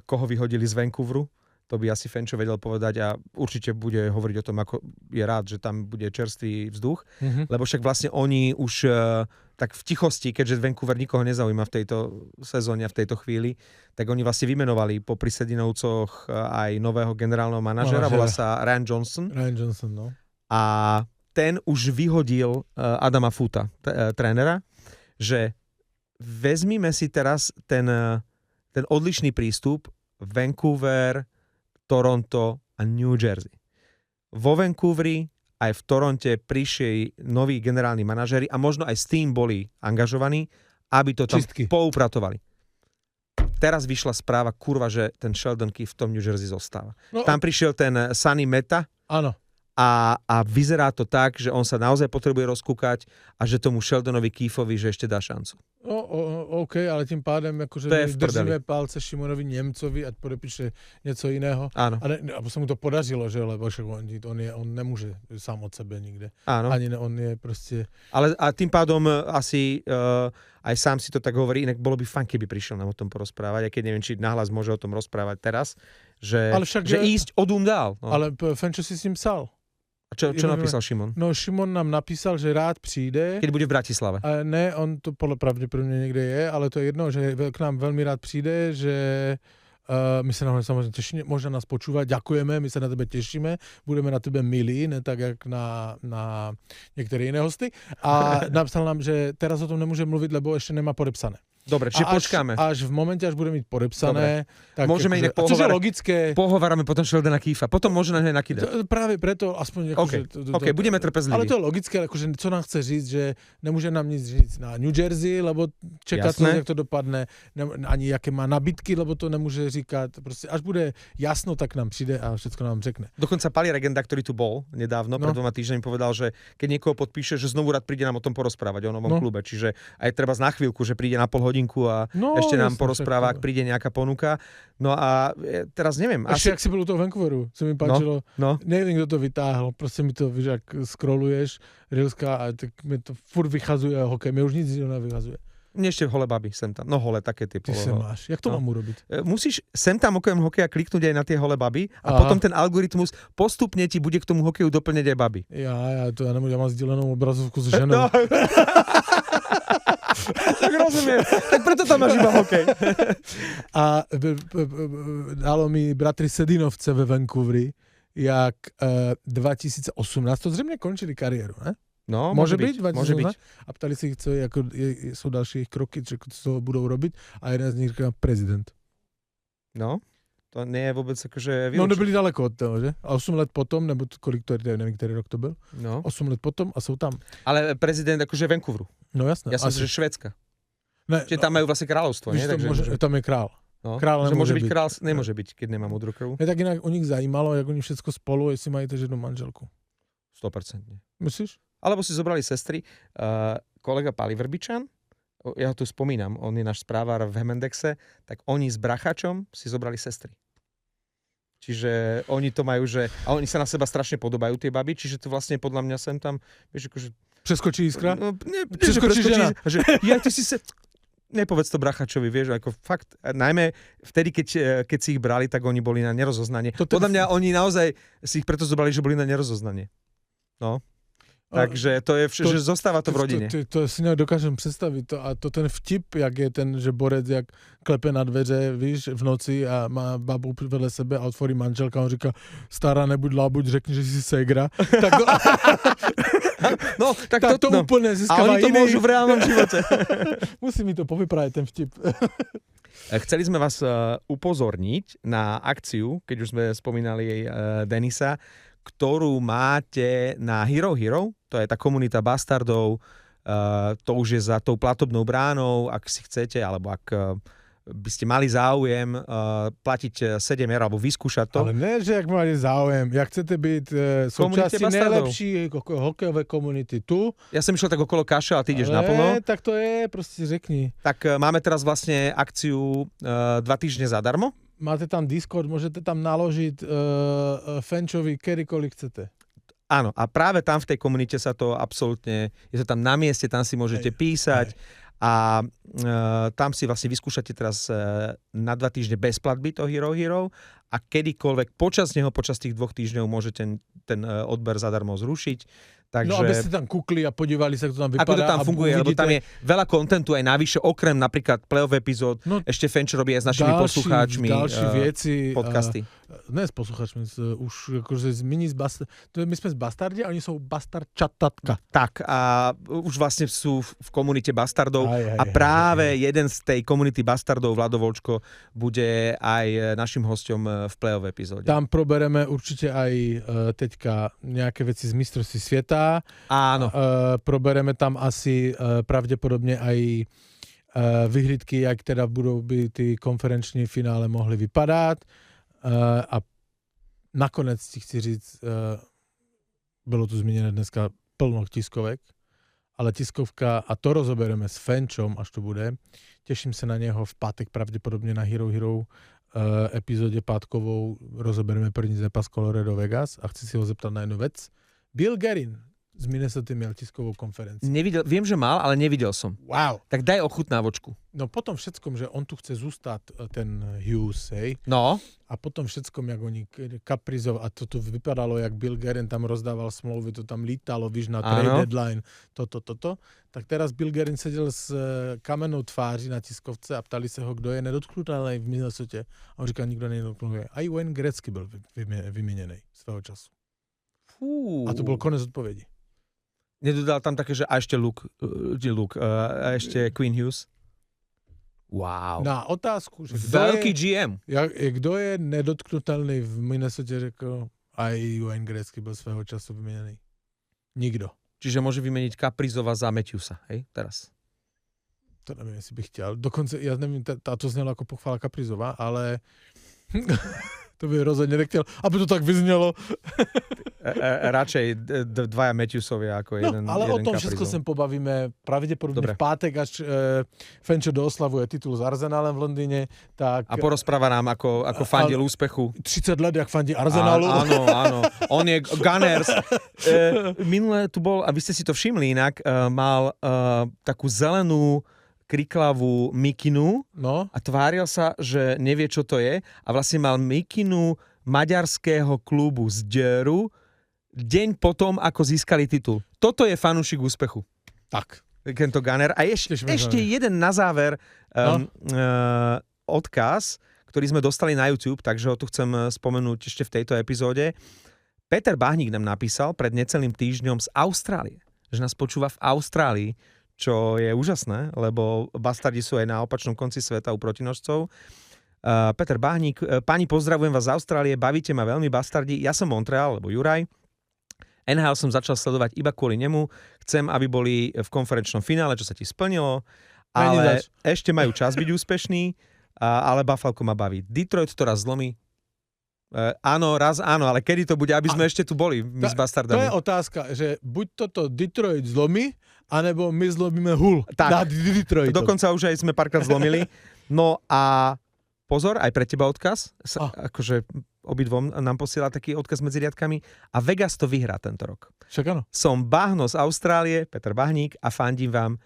[SPEAKER 2] koho vyhodili z Vancouveru. To by asi Fenčo vedel povedať a určite bude hovoriť o tom, ako je rád, že tam bude čerstvý vzduch. Lebo však vlastne oni už tak v tichosti, keďže Vancouver nikoho nezaujíma v tejto sezóne a v tejto chvíli, tak oni vlastne vymenovali po Sedinovcoch aj nového generálneho manažera, volá sa Ryan Johnson.
[SPEAKER 3] No.
[SPEAKER 2] A ten už vyhodil Adama Foota, trénera, že vezmime si teraz ten odlišný prístup Vancouver, Toronto a New Jersey. Vo Vancouveri aj v Toronte prišli noví generálni manažéri a možno aj s tým boli angažovaní, aby to tam poupratovali. Teraz vyšla správa, že ten Sheldon Keefe v tom New Jersey zostáva. No, tam prišiel ten Sonny Meta.
[SPEAKER 3] Áno.
[SPEAKER 2] A vyzerá to tak, že on sa naozaj potrebuje rozkúkať a že tomu Sheldonovi Keefeovi, že ešte dá šancu.
[SPEAKER 3] OK, ale tým pádem akože držíme palce Šimonovi Němcovi, ať podepíše něco jiného.
[SPEAKER 2] Áno.
[SPEAKER 3] Alebo sa mu to podařilo, že? Lebo on nemôže sám od sebe nikde.
[SPEAKER 2] Áno.
[SPEAKER 3] Ani on je proste...
[SPEAKER 2] Ale a tým pádom asi aj sám si to tak hovorí, inak bolo by fajn, keby prišiel nám o tom porozprávať, aj keď neviem, či nahlas môže o tom rozprávať teraz, že ísť odum dál. No.
[SPEAKER 3] Ale Fenčo si s ním psal.
[SPEAKER 2] A čo napísal Šimon?
[SPEAKER 3] No Šimon nám napísal, že rád přijde.
[SPEAKER 2] Keď bude v Bratislave.
[SPEAKER 3] Ne, on to podle pravděpodobně někde je, ale to je jedno, že k nám velmi rád přijde, že my se na ho samozřejmě těšíme, možná nás počúvať, ďakujeme, my se na tebe těšíme, budeme na tebe milí, ne tak jak na některé jiné hosty. A napsal nám, že teraz o tom nemůže mluvit, lebo ještě nemá podepsané.
[SPEAKER 2] Dobre, čiže počkáme.
[SPEAKER 3] Až v momente, až bude mít podepsané, tak
[SPEAKER 2] môžeme inak
[SPEAKER 3] pohovárať. Což je logické.
[SPEAKER 2] Pohovárame potom Sheldona Keefea. Potom môže na nakydať.
[SPEAKER 3] Práve preto, aspoň...
[SPEAKER 2] OK, budeme trpezliví.
[SPEAKER 3] Ale to je logické, akože, co nám chce říct, že nemôže nám nic říct na New Jersey, lebo čeká to, jak to dopadne, ani jaké má nabídky, lebo to nemôže říkať. Proste, až bude jasno, tak nám přijde a všetko nám řekne.
[SPEAKER 2] Dokonca Pali Regenda, ktorý tu bol nedávno, pred 2 týždňami povedal, že keď niekoho podpíše, že znovu rád príde nám o tom porozprávať o novom klube. Čiže aj treba na chvíľku, že príde na pol hodinku a ešte nám porozpráva, ak príde nejaká ponuka. No a teraz neviem.
[SPEAKER 3] Ešte, ak si bol u toho Vancouveru, sa mi páčilo. Neviem, kto to vytáhol. Proste mi to, víš, ak scrolluješ Reelska a tak mi to furt vychazuje hokej. Mi už nic nevychazuje.
[SPEAKER 2] Mne ešte hole baby sem tam. No hole, také typu.
[SPEAKER 3] Ty sa máš. Jak to mám urobiť?
[SPEAKER 2] Musíš sem tam okrem hokeja kliknúť aj na tie hole baby a potom ten algoritmus postupne ti bude k tomu hokeju doplňať aj baby.
[SPEAKER 3] Ja mám zdieľanú obrazovku s ženou.
[SPEAKER 2] Tak rozumiem. Tak preto tam máš iba hokej.
[SPEAKER 3] A dalo mi bratry Sedinovce ve Vancouveri, jak 2018, to zřejmě končili kariéru, ne?
[SPEAKER 2] No, môže byť.
[SPEAKER 3] A ptali si ich, co sú ďalšie ich kroky, čo budú robiť a jeden z nich říká prezident.
[SPEAKER 2] No, to nie je vôbec akože...
[SPEAKER 3] No, nebyli daleko od toho, že? A 8 let potom, nebo kolik to je, neviem, ktorý rok to byl.
[SPEAKER 2] No.
[SPEAKER 3] 8 let potom a sú tam.
[SPEAKER 2] Ale prezident akože Vancouveru.
[SPEAKER 3] No jasné.
[SPEAKER 2] Ja som že Švédska. Čiže tam majú vlastne kráľovstvo, nie?
[SPEAKER 3] Tam je král.
[SPEAKER 2] No,
[SPEAKER 3] král
[SPEAKER 2] môže byť král, nemôže byť, keď nemá modrú krv.
[SPEAKER 3] Tak inak u nich zajímalo, jak oni všetko spolu, jestli majú tež jednu manželku.
[SPEAKER 2] 100%.
[SPEAKER 3] Myslíš?
[SPEAKER 2] Alebo si zobrali sestry. Kolega Pali Vrbičan, ja ho tu spomínam, on je náš správár v Hemendexe, tak oni s brachačom si zobrali sestry. Čiže oni to majú, že... A oni sa na seba strašne podobajú, tie baby, čiže to vlastne podľa mňa sem tam, vieš, akože...
[SPEAKER 3] Preskočí iskra?
[SPEAKER 2] No, preskočí žena. Ty si sa... Nepovedz to brachačovi, vieš, ako fakt, najmä vtedy, keď si ich brali, tak oni boli na nerozoznanie. Podľa mňa oni naozaj si ich preto zobrali, že boli na nerozoznanie. No. Takže to je, že zostáva to v rodine.
[SPEAKER 3] To si nedokážem představit. A to ten vtip, jak je ten, že borec, jak klepe na dveře, víš, v noci a má babu vedle sebe a otvorí manželka a on říká, stará, nebuď lábuď, řekni, že si ségra. Tak to,
[SPEAKER 2] no, tak
[SPEAKER 3] to úplne získava
[SPEAKER 2] iný. A oni to môžu v reálnom živote.
[SPEAKER 3] Musí mi to povypráviť, ten vtip.
[SPEAKER 2] Chceli sme vás upozorniť na akciu, keď už sme spomínali Denisa, ktorú máte na Hero Hero, to je tá komunita bastardov, to už je za tou platobnou bránou, ak si chcete, alebo ak by ste mali záujem platiť 7 € alebo vyskúšať to.
[SPEAKER 3] Ale ne, že jak máte záujem, jak chcete byť súčasťou najlepší hokejové komunity tu.
[SPEAKER 2] Ja som išiel tak okolo kaše, a ty ideš naplno.
[SPEAKER 3] Tak to je, proste řekni.
[SPEAKER 2] Tak máme teraz vlastne akciu 2 týždne zadarmo.
[SPEAKER 3] Máte tam Discord, môžete tam naložiť Fenčovi kedykoľvek chcete.
[SPEAKER 2] Áno, a práve tam v tej komunite sa to absolútne, je to tam na mieste, tam si môžete písať. A tam si vlastne vyskúšate teraz na 2 týždne bez platby to Hero a kedykoľvek počas tých 2 týždňov môžete ten odber zadarmo zrušiť. Takže,
[SPEAKER 3] no aby ste tam kúkli a podívali sa, ako to tam vypadá.
[SPEAKER 2] Ako to tam funguje, lebo tam je veľa kontentu aj navyše, okrem napríklad play-off epizód, ešte Fenč robí aj s našimi poslucháčmi podcasty.
[SPEAKER 3] Ne s poslucháčmi, už akože my sme z Bastardi a oni sú Bastardčatatka.
[SPEAKER 2] Tak a už vlastne sú v komunite Bastardov a práve jeden z tej komunity Bastardov, Vlado Volčko, bude aj našim hosťom v play-off epizóde.
[SPEAKER 3] Tam probereme určite aj teďka nejaké veci z mistrovství sveta.
[SPEAKER 2] Áno.
[SPEAKER 3] Probereme tam asi pravdepodobne aj vyhlídky, jak teda budú by tí konferenční finále mohli vypadať. A nakonec ti chci říct, bylo tu zmíněné dneska plno tiskovek, ale tiskovka, a to rozobereme s Fenčom, až to bude. Těším se na něho v pátek pravděpodobně na Hero epizodě pátkovou. Rozobereme první zápas Colorado Vegas a chci si ho zeptat na jednu vec. Bill Guerin z Minnesota měl tiskovou konferenciu.
[SPEAKER 2] Viem, že mal, ale nevidel som.
[SPEAKER 3] Wow.
[SPEAKER 2] Tak daj ochutnávočku.
[SPEAKER 3] No potom všetkom, že on tu chce zůstat, ten Hughes, hej.
[SPEAKER 2] No.
[SPEAKER 3] A potom všetkom, jak oni kaprizov, a to vypadalo, jak Bill Guerin tam rozdával smlouvy, to tam lítalo, víš, na trade deadline, toto. Tak teraz Bill Guerin sedel s kamennou tváří na tiskovce a ptali se ho, kdo je nedotknutelný v Minnesotě. A on říkal, nikdo nedotknutelný. A i Wayne Gretzky byl vyměněný svého času. A to byl konec odpovědi.
[SPEAKER 2] Nedodal tam také, že a ešte Luke a ešte Quinn Hughes. Wow.
[SPEAKER 3] Na otázku, že
[SPEAKER 2] veľký GM.
[SPEAKER 3] Kdo je nedotknutelný v Minnesota, řekl, aj Wayne Gretzky byl svého času vymenený. Nikdo.
[SPEAKER 2] Čiže môže vymeniť Kaprizova za Matthewsa, hej, teraz.
[SPEAKER 3] To nevím, jestli bych chtěl. Dokonce, já nevím, to znělo jako pochvala Kaprizova, ale to by rozhodně nechtěl, aby to tak vyznělo.
[SPEAKER 2] Radšej dvaja Matthewsovia ako jeden
[SPEAKER 3] ale
[SPEAKER 2] jeden
[SPEAKER 3] o tom
[SPEAKER 2] Kaprizov.
[SPEAKER 3] všetko sem pobavíme pravdepodobne
[SPEAKER 2] Dobre.
[SPEAKER 3] v pátek, až Fenčo dooslavuje titul s Arsenalem v Londýne. Tak,
[SPEAKER 2] a porozpráva nám, ako fandil úspechu.
[SPEAKER 3] 30 let, jak fandí Arsenalu.
[SPEAKER 2] Áno. On je Gunners. Minule tu bol, a vy ste si to všimli inak, mal takú zelenú kriklavú mikinu a tváril sa, že nevie, čo to je. A vlastne mal mikinu maďarského klubu z Dieru deň potom, ako získali titul. Toto je fanúšik úspechu.
[SPEAKER 3] Tak.
[SPEAKER 2] Tento Gunner. A ešte jeden na záver odkaz, ktorý sme dostali na YouTube, takže ho tu chcem spomenúť ešte v tejto epizóde. Peter Bahník nám napísal pred necelým týždňom z Austrálie, že nás počúva v Austrálii, čo je úžasné, lebo bastardi sú aj na opačnom konci sveta u protinožcov. Peter Bahník, páni, pozdravujem vás z Austrálie, bavíte ma veľmi, bastardi. Ja som Montreal, alebo Juraj. NHL som začal sledovať iba kvôli nemu. Chcem, aby boli v konferenčnom finále, čo sa ti splnilo, ale ešte majú čas byť úspešní, ale Buffalo ma baví. Detroit to raz zlomí. Áno, ale kedy to bude, aby sme ešte tu boli, my s bastardami.
[SPEAKER 3] To je otázka, že buď toto Detroit zlomí, anebo my zlomíme Hull.
[SPEAKER 2] Tak, dokonca už aj sme párkrát zlomili. No a pozor, aj pre teba odkaz, akože obidvom nám posiela taký odkaz medzi riadkami a Vegas to vyhrá tento rok.
[SPEAKER 3] Však áno.
[SPEAKER 2] Som Bahno z Austrálie, Peter Bahník a fandím vám.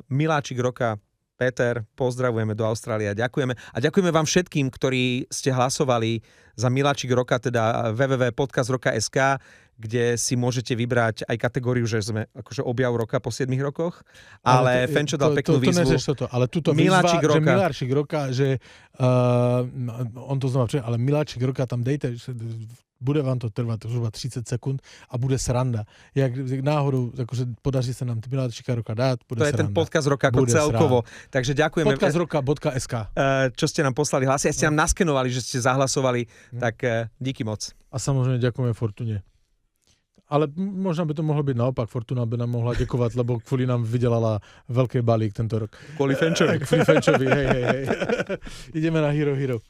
[SPEAKER 2] Miláčik roka, Peter, pozdravujeme do Austrálie a ďakujeme. A ďakujeme vám všetkým, ktorí ste hlasovali za Miláčik roka, teda www.podcastroka.sk, kde si môžete vybrať aj kategóriu, že sme akože objav roka po 7 rokoch, ale Fenčo dal peknú výzvu.
[SPEAKER 3] Ale túto
[SPEAKER 2] Miláčik
[SPEAKER 3] výzva,
[SPEAKER 2] roka.
[SPEAKER 3] že Miláčik roka, že on to znamená, ale Miláčik roka tam dejte, bude vám to trvať zhruba 30 sekúnd a bude sranda. Jak náhodou, akože podaří sa nám Miláčika roka dát, bude sranda.
[SPEAKER 2] To je ten podcast roka ako
[SPEAKER 3] bude
[SPEAKER 2] celkovo.
[SPEAKER 3] Sranda.
[SPEAKER 2] Takže ďakujeme.
[SPEAKER 3] Podcastroka.sk
[SPEAKER 2] Čo ste nám poslali hlasy, a ste nám naskenovali, že ste zahlasovali, tak díky moc.
[SPEAKER 3] A samozrejme ďakujeme Fortune. Ale možno by to mohlo byť naopak. Fortuna by nám mohla ďakovať, lebo kvôli nám vydelala veľký balík tento rok.
[SPEAKER 2] Kvôli Fenčovi.
[SPEAKER 3] Kvôli Fenčovi, hej. Ideme na Hero Hero.